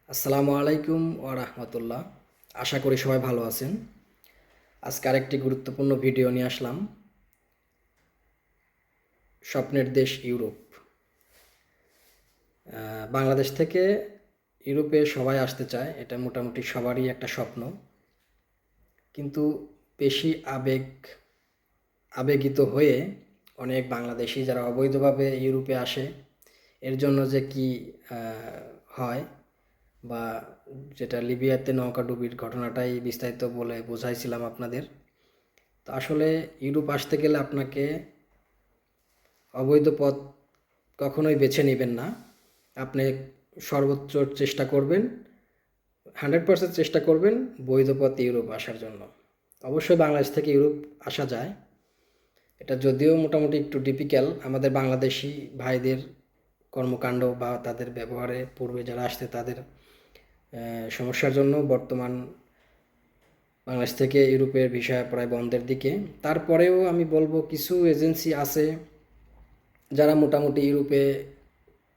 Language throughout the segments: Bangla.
আসসালামু আলাইকুম ওয়া রাহমাতুল্লাহ। আশা করি সবাই ভালো আছেন। আজকে আরেকটি গুরুত্বপূর্ণ ভিডিও নিয়ে আসলাম। স্বপ্নের দেশ ইউরোপ। বাংলাদেশ থেকে ইউরোপে সবাই আসতে চায়, এটা মোটামুটি সবারই একটা স্বপ্ন। কিন্তু বেশি আবেগিত হয়ে অনেক বাংলাদেশি যারা অবৈধভাবে ইউরোপে আসে, এর জন্য যে কি হয়, বা যেটা লিবিয়াতে নৌকাডুবির ঘটনাটাই বিস্তারিত বলে বোঝাইছিলাম আপনাদের। তো আসলে ইউরোপ আসতে গেলে আপনাকে অবৈধ পথ কখনোই বেছে নেবেন না। আপনি সর্বোচ্চ চেষ্টা করবেন, 100% চেষ্টা করবেন বৈধ পথে ইউরোপ আসার জন্য। অবশ্যই বাংলাদেশ থেকে ইউরোপ আসা যায়, এটা যদিও মোটামুটি একটু ডিফিকাল্ট আমাদের বাংলাদেশি ভাইদের কর্মকাণ্ড বা তাদের ব্যবহারে পূর্বে যারা আসছে তাদের সমস্যার জন্য বর্তমান বাংলাদেশ থেকে ইউরোপের ভিসা প্রায় বন্ধের দিকে। তারপরেও আমি বলবো কিছু এজেন্সি আছে যারা মোটামুটি ইউরোপে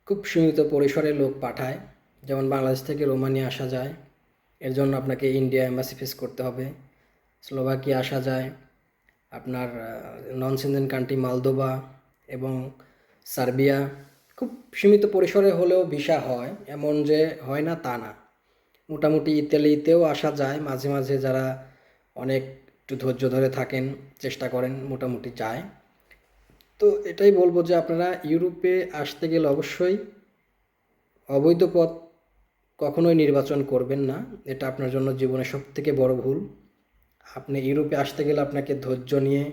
খুব সীমিত পরিসরে লোক পাঠায়। যেমন বাংলাদেশ থেকে রোমানিয়া আসা যায়, এর জন্য আপনাকে ইন্ডিয়া এম্বাসি ফেস করতে হবে। স্লোভাকিয়া আসা যায়, আপনার নন সেনজেন কান্ট্রি মলদোভা এবং সার্বিয়া। খুব সীমিত পরিসরে হলেও ভিসা হয়, এমন যে হয় না তা না। মোটামুটি ইতালিতেও আসা যায় মাঝে মাঝে, যারা অনেক একটু ধৈর্য ধরে থাকেন, চেষ্টা করেন, মোটামুটি যায়। তো এটাই বলবো যে আপনারা ইউরোপে আসতে গেলে অবশ্যই অবৈধ পথ কখনোই নির্বাচন করবেন না। এটা আপনার জন্য জীবনের সবথেকে বড় ভুল। আপনি ইউরোপে আসতে গেলে আপনাকে ধৈর্য নিয়ে,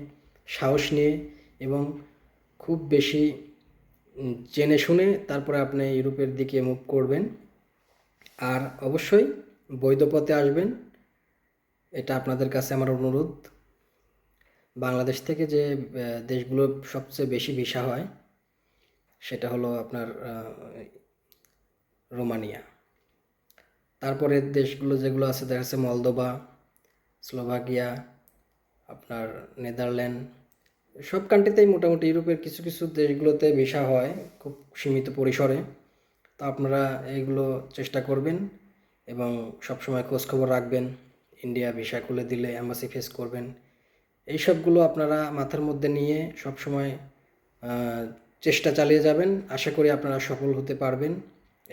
সাহস নিয়ে এবং খুব বেশি জেনে শুনে তারপরে আপনি ইউরোপের দিকে মুভ করবেন। আর অবশ্যই বৈধ পথে আসবেন, এটা আপনাদের কাছে আমার অনুরোধ। বাংলাদেশ থেকে যে দেশগুলো সবচেয়ে বেশি ভিসা হয় সেটা হলো আপনার রোমানিয়া। তারপরে দেশগুলো যেগুলো আছে দেখা যাচ্ছে মলদোভা, স্লোভাকিয়া, আপনার নেদারল্যান্ড, সব কান্ট্রিতেই মোটামুটি ইউরোপের কিছু কিছু দেশগুলোতে ভিসা হয় খুব সীমিত পরিসরে। তো আপনারা এইগুলো চেষ্টা করবেন এবং সবসময় খোঁজখবর রাখবেন। ইন্ডিয়া ভিসা খুলে দিলে অ্যাম্বাসি ফেস করবেন, এই সবগুলো আপনারা মাথার মধ্যে নিয়ে সবসময় চেষ্টা চালিয়ে যাবেন। আশা করি আপনারা সফল হতে পারবেন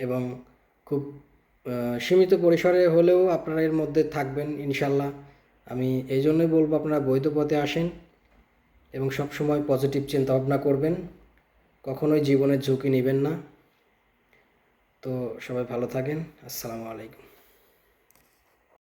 এবং খুব সীমিত পরিসরে হলেও আপনারা এর মধ্যে থাকবেন ইনশাল্লাহ। আমি এই জন্যই বলবো আপনারা বৈধ পথে আসেন এবং সবসময় পজিটিভ চিন্তাভাবনা করবেন, কখনোই জীবনের ঝুঁকি নেবেন না। তো সবাই ভালো থাকেন। আসসালামু আলাইকুম।